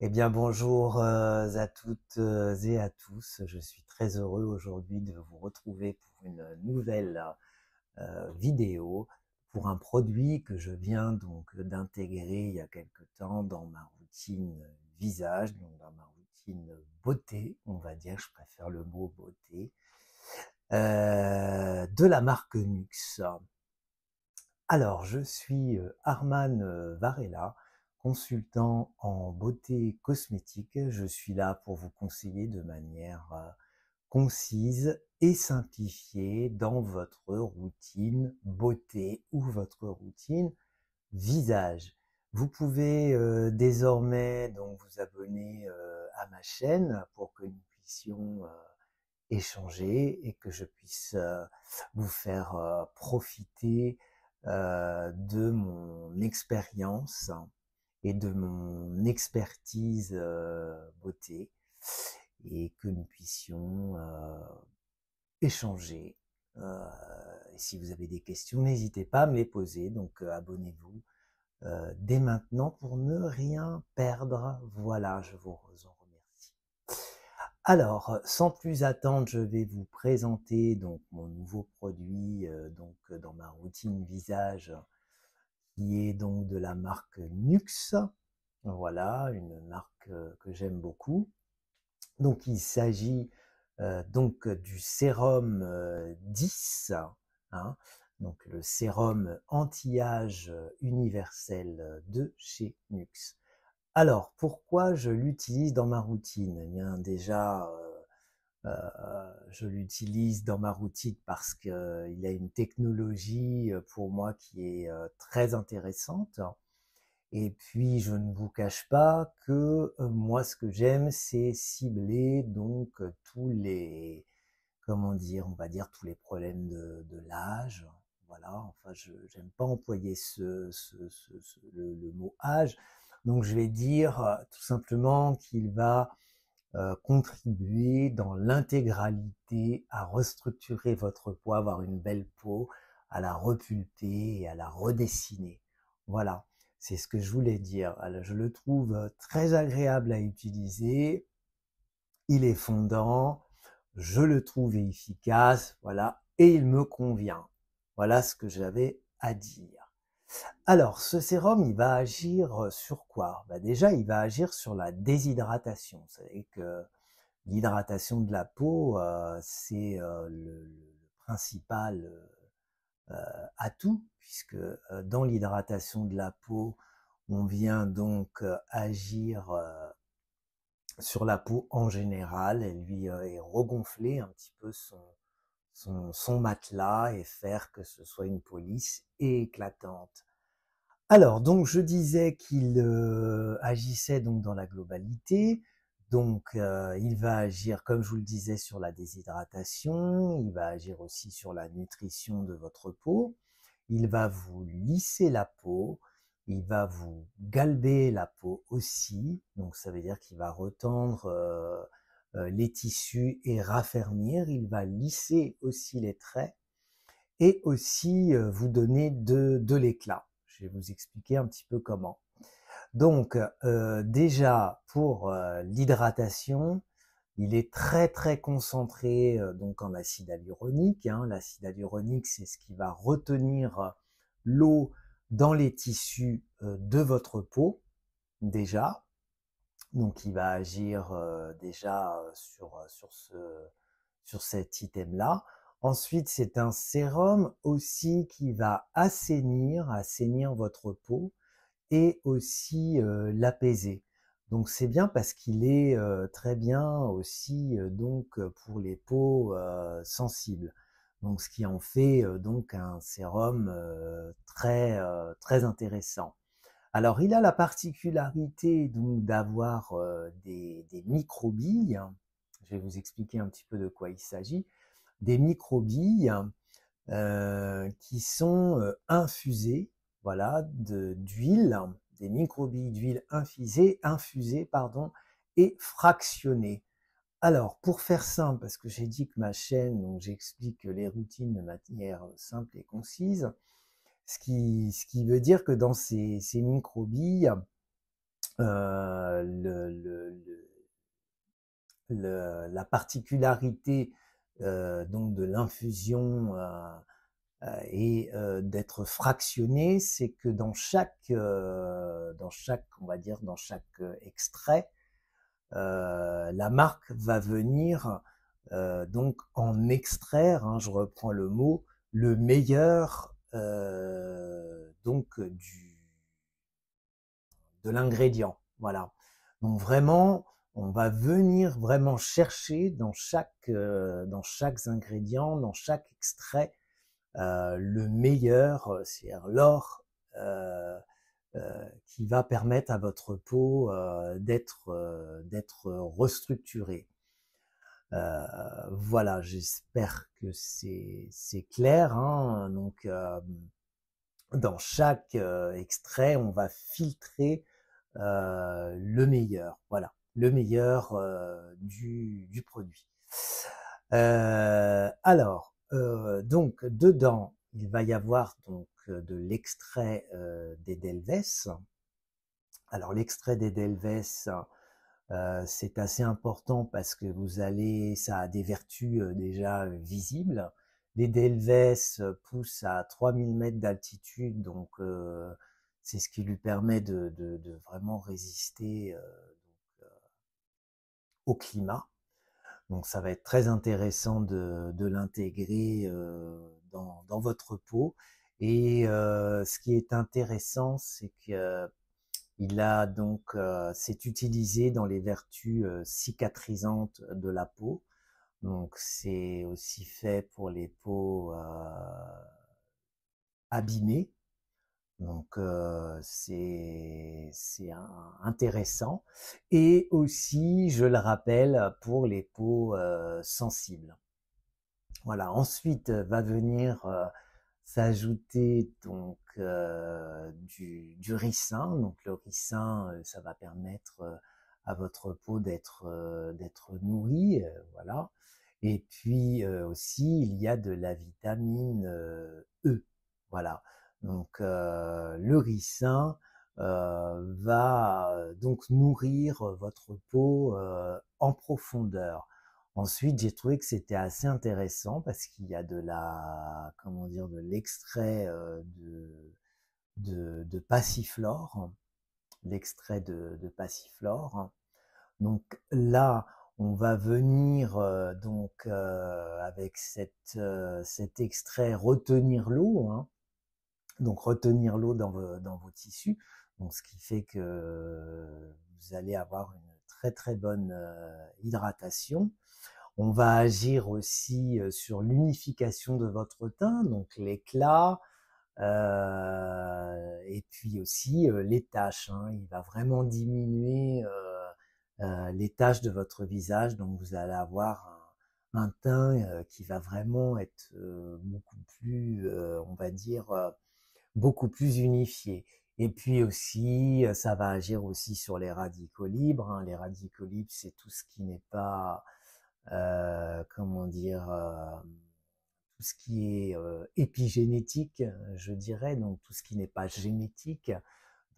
Eh bien, bonjour à toutes et à tous. Je suis très heureux aujourd'hui de vous retrouver pour une nouvelle vidéo pour un produit que je viens donc d'intégrer il y a quelque temps dans ma routine visage, donc dans ma routine beauté, on va dire, je préfère le mot beauté, de la marque Nux. Alors, je suis Arman Varela, consultant en beauté cosmétique. Je suis là pour vous conseiller de manière concise et simplifiée dans votre routine beauté ou votre routine visage. Vous pouvez désormais donc vous abonner à ma chaîne pour que nous puissions échanger et que je puisse vous faire profiter de mon expérience et de mon expertise beauté et que nous puissions échanger. Et si vous avez des questions, n'hésitez pas à me les poser. Donc abonnez-vous dès maintenant pour ne rien perdre. Voilà, je vous en remercie. Alors, sans plus attendre, je vais vous présenter donc mon nouveau produit dans ma routine visage qui est donc de la marque Nux. Voilà, une marque que j'aime beaucoup. Donc il s'agit donc du sérum 10, hein, donc le sérum anti-âge universel de chez Nux. Alors, pourquoi je l'utilise dans ma routine? Eh bien, déjà, je l'utilise dans ma routine parce qu'il a une technologie pour moi qui est très intéressante. Et puis, je ne vous cache pas que moi, ce que j'aime, c'est cibler donc tous les, comment dire, on va dire tous les problèmes de l'âge. Voilà, enfin, je j'aime pas employer le mot âge. Donc, je vais dire tout simplement qu'il va contribuer dans l'intégralité à restructurer votre peau, avoir une belle peau, à la repulper et à la redessiner. Voilà, c'est ce que je voulais dire. Alors, je le trouve très agréable à utiliser, il est fondant, je le trouve efficace, voilà, et il me convient. Voilà ce que j'avais à dire. Alors, ce sérum, il va agir sur quoi? Bah déjà, il va agir sur la déshydratation. Vous savez que l'hydratation de la peau, c'est le principal atout, puisque dans l'hydratation de la peau, on vient donc agir sur la peau en général, et lui et regonfler un petit peu son matelas et faire que ce soit une peau lisse et éclatante. Alors, donc je disais qu'il agissait donc dans la globalité. Donc, il va agir, comme je vous le disais, sur la déshydratation. Il va agir aussi sur la nutrition de votre peau. Il va vous lisser la peau. Il va vous galber la peau aussi. Donc, ça veut dire qu'il va retendre les tissus et raffermir. Il va lisser aussi les traits et aussi vous donner de l'éclat. Je vais vous expliquer un petit peu comment. Donc déjà pour l'hydratation, il est très très concentré donc en acide hyaluronique. Hein. L'acide hyaluronique, c'est ce qui va retenir l'eau dans les tissus de votre peau déjà. Donc il va agir déjà sur cet item-là. Ensuite, c'est un sérum aussi qui va assainir votre peau et aussi l'apaiser. Donc c'est bien parce qu'il est très bien aussi donc pour les peaux sensibles. Donc ce qui en fait donc un sérum très intéressant. Alors il a la particularité donc d'avoir des microbilles. Je vais vous expliquer un petit peu de quoi il s'agit. Des microbilles qui sont infusées, voilà, d'huile, des microbilles d'huile infusées, pardon, et fractionnées. Alors, pour faire simple, parce que j'ai dit que ma chaîne, donc j'explique les routines de manière simple et concise, ce qui veut dire que dans ces microbilles, la particularité donc de l'infusion et d'être fractionné, c'est que dans chaque, on va dire, dans chaque extrait, la marque va venir donc en extraire, hein, je reprends le mot, le meilleur donc de l'ingrédient. Voilà. Donc vraiment, on va venir vraiment chercher dans chaque ingrédient, dans chaque extrait, le meilleur, c'est-à-dire l'or qui va permettre à votre peau d'être restructurée. Voilà, j'espère que c'est clair. Hein. Donc, dans chaque extrait, on va filtrer le meilleur. Voilà, le meilleur du produit. Alors, donc dedans, il va y avoir donc de l'extrait d'Edelweiss. Alors l'extrait d'Edelweiss, c'est assez important parce que ça a des vertus déjà visibles. L'Edelweiss pousse à 3000 mètres d'altitude, donc c'est ce qui lui permet de vraiment résister au climat. Donc ça va être très intéressant de l'intégrer dans votre peau. Et ce qui est intéressant, c'est que il a donc c'est utilisé dans les vertus cicatrisantes de la peau. Donc c'est aussi fait pour les peaux abîmées. Donc c'est intéressant. Et aussi, je le rappelle, pour les peaux sensibles. Voilà. Ensuite va venir s'ajouter donc du ricin. Donc le ricin, ça va permettre à votre peau d'être nourrie, voilà. Et puis aussi, il y a de la vitamine E, voilà. Donc le ricin va donc nourrir votre peau en profondeur. Ensuite, j'ai trouvé que c'était assez intéressant parce qu'il y a de de l'extrait de passiflore, l'extrait de passiflore. Donc là, on va venir avec cet extrait retenir l'eau, hein. Donc retenir l'eau dans vos tissus, donc ce qui fait que vous allez avoir une très très bonne hydratation. On va agir aussi sur l'unification de votre teint, donc l'éclat, et puis aussi les taches. Hein. Il va vraiment diminuer les taches de votre visage, donc vous allez avoir un teint qui va vraiment être beaucoup plus, on va dire, beaucoup plus unifié. Et puis aussi, ça va agir aussi sur les radicaux libres. Hein. Les radicaux libres, c'est tout ce qui n'est pas tout ce qui est épigénétique, je dirais, donc tout ce qui n'est pas génétique,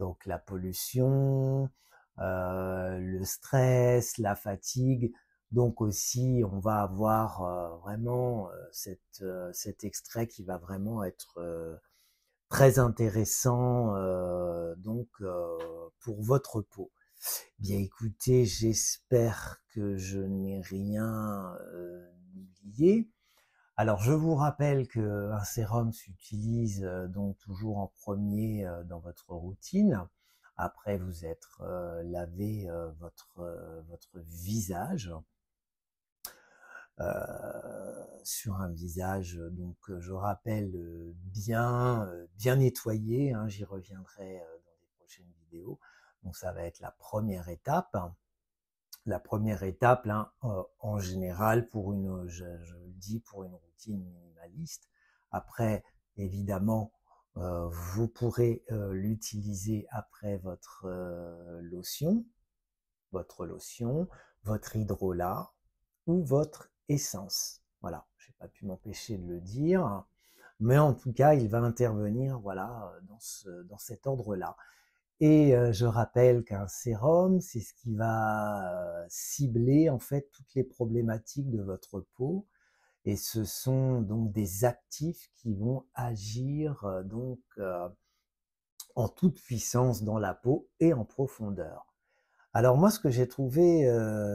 donc la pollution, le stress, la fatigue. Donc aussi, on va avoir vraiment cet extrait qui va vraiment être très intéressant pour votre peau. Bien écoutez, j'espère que je n'ai rien oublié. Alors je vous rappelle qu'un sérum s'utilise donc toujours en premier dans votre routine. Après vous être lavé votre visage sur un visage donc je rappelle bien nettoyé. Hein, j'y reviendrai dans les prochaines vidéos. Donc ça va être la première étape. La première étape, hein, en général, je le dis, pour une routine minimaliste. Après, évidemment, vous pourrez l'utiliser après votre lotion, votre hydrolat ou votre essence. Voilà, j'ai pas pu m'empêcher de le dire, mais en tout cas, il va intervenir, voilà, dans cet ordre-là. Et je rappelle qu'un sérum, c'est ce qui va cibler en fait toutes les problématiques de votre peau. Et ce sont donc des actifs qui vont agir en toute puissance dans la peau et en profondeur. Alors moi, ce que j'ai trouvé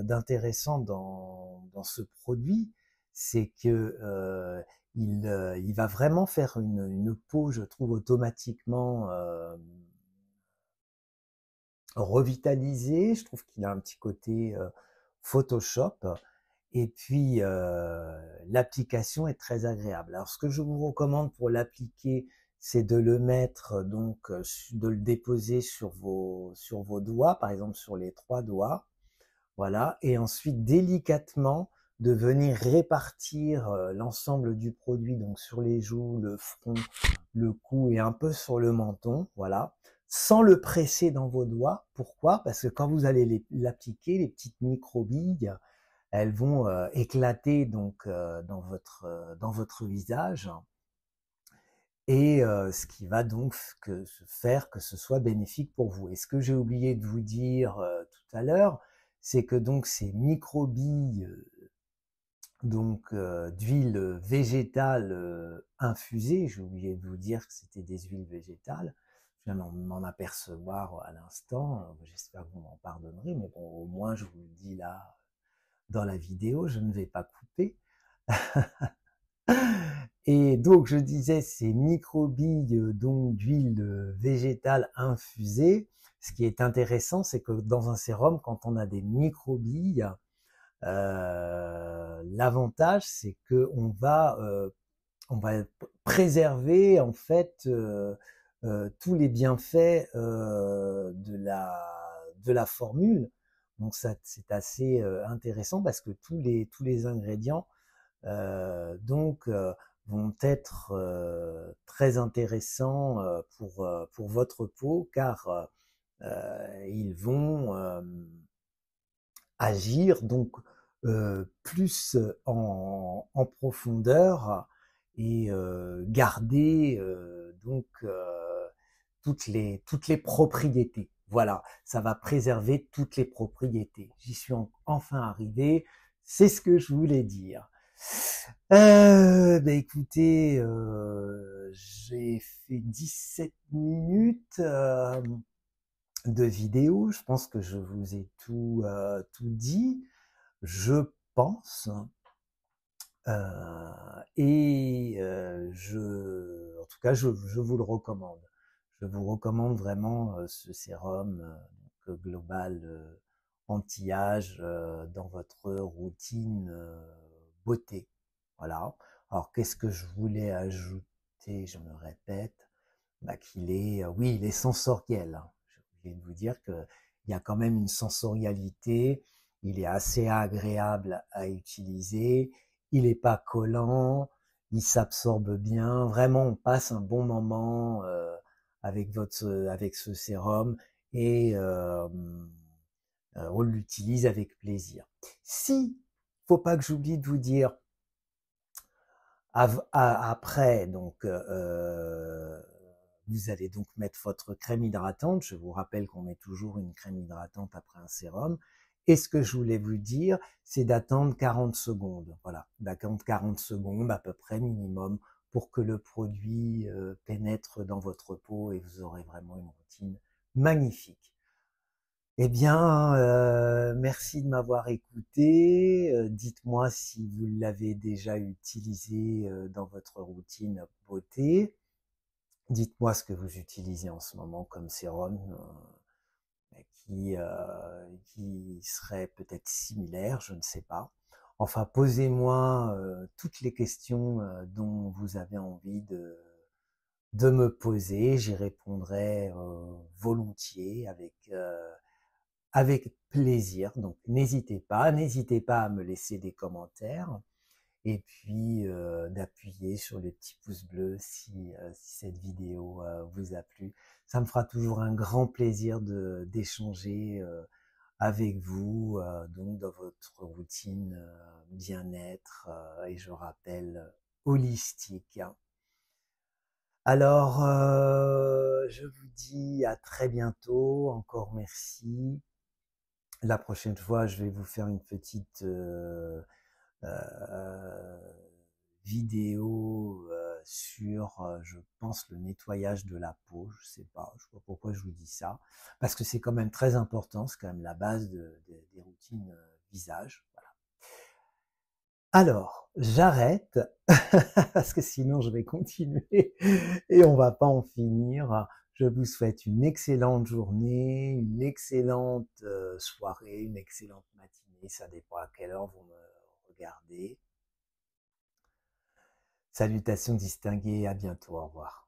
d'intéressant dans ce produit, c'est que il va vraiment faire une peau, je trouve, automatiquement revitalisée. Je trouve qu'il a un petit côté Photoshop. Et puis, l'application est très agréable. Alors, ce que je vous recommande pour l'appliquer, c'est de le mettre, de le déposer sur vos doigts, par exemple sur les 3 doigts. Voilà. Et ensuite, délicatement, de venir répartir l'ensemble du produit, donc sur les joues, le front, le cou et un peu sur le menton. Voilà. Sans le presser dans vos doigts. Pourquoi? Parce que quand vous allez l'appliquer, les petites microbilles, elles vont éclater donc dans votre visage et ce qui va donc faire que ce soit bénéfique pour vous. Et ce que j'ai oublié de vous dire tout à l'heure, c'est que donc ces microbilles d'huile végétale infusée, j'ai oublié de vous dire que c'était des huiles végétales. Je viens de m'en apercevoir à l'instant. J'espère que vous m'en pardonnerez, mais bon, au moins je vous le dis là dans la vidéo, je ne vais pas couper. Et donc, je disais, ces microbilles d'huile végétale infusée, ce qui est intéressant, c'est que dans un sérum, quand on a des microbilles, l'avantage, c'est que on va préserver en fait tous les bienfaits de la formule. Donc ça, c'est assez intéressant parce que tous les ingrédients vont être très intéressants pour votre peau car ils vont agir donc plus en profondeur et garder toutes les propriétés. Voilà, ça va préserver toutes les propriétés. J'y suis enfin arrivé, c'est ce que je voulais dire. Écoutez, j'ai fait 17 minutes de vidéo. Je pense que je vous ai tout dit. Je pense. En tout cas, je vous le recommande. Je vous recommande vraiment ce sérum global anti-âge dans votre routine beauté. Voilà. Alors, qu'est-ce que je voulais ajouter? Je me répète, qu'il est, oui, il est sensoriel. Je viens de vous dire que il y a quand même une sensorialité. Il est assez agréable à utiliser. Il est pas collant. Il s'absorbe bien. Vraiment, on passe un bon moment avec ce sérum et on l'utilise avec plaisir. Si, faut pas que j'oublie de vous dire, après, donc, vous allez donc mettre votre crème hydratante. Je vous rappelle qu'on met toujours une crème hydratante après un sérum. Et ce que je voulais vous dire, c'est d'attendre 40 secondes. Voilà, d'attendre 40 secondes à peu près minimum pour que le produit pénètre dans votre peau et vous aurez vraiment une routine magnifique. Eh bien, merci de m'avoir écouté. Dites-moi si vous l'avez déjà utilisé dans votre routine beauté. Dites-moi ce que vous utilisez en ce moment comme sérum qui serait peut-être similaire, je ne sais pas. Enfin, posez-moi toutes les questions dont vous avez envie de me poser. J'y répondrai volontiers avec plaisir. Donc n'hésitez pas à me laisser des commentaires et puis d'appuyer sur le petit pouce bleu si cette vidéo vous a plu. Ça me fera toujours un grand plaisir d'échanger avec vous donc dans votre routine bien-être et je rappelle holistique. Alors, je vous dis à très bientôt. Encore merci. La prochaine fois, je vais vous faire une petite euh, vidéo sur, je pense, le nettoyage de la peau. Je sais pas pourquoi je vous dis ça, parce que c'est quand même très important. C'est quand même la base des routines visage. Voilà. Alors, j'arrête parce que sinon je vais continuer et on va pas en finir. Je vous souhaite une excellente journée, une excellente soirée, une excellente matinée. Ça dépend à quelle heure vous me regardez. Salutations distinguées, à bientôt, au revoir.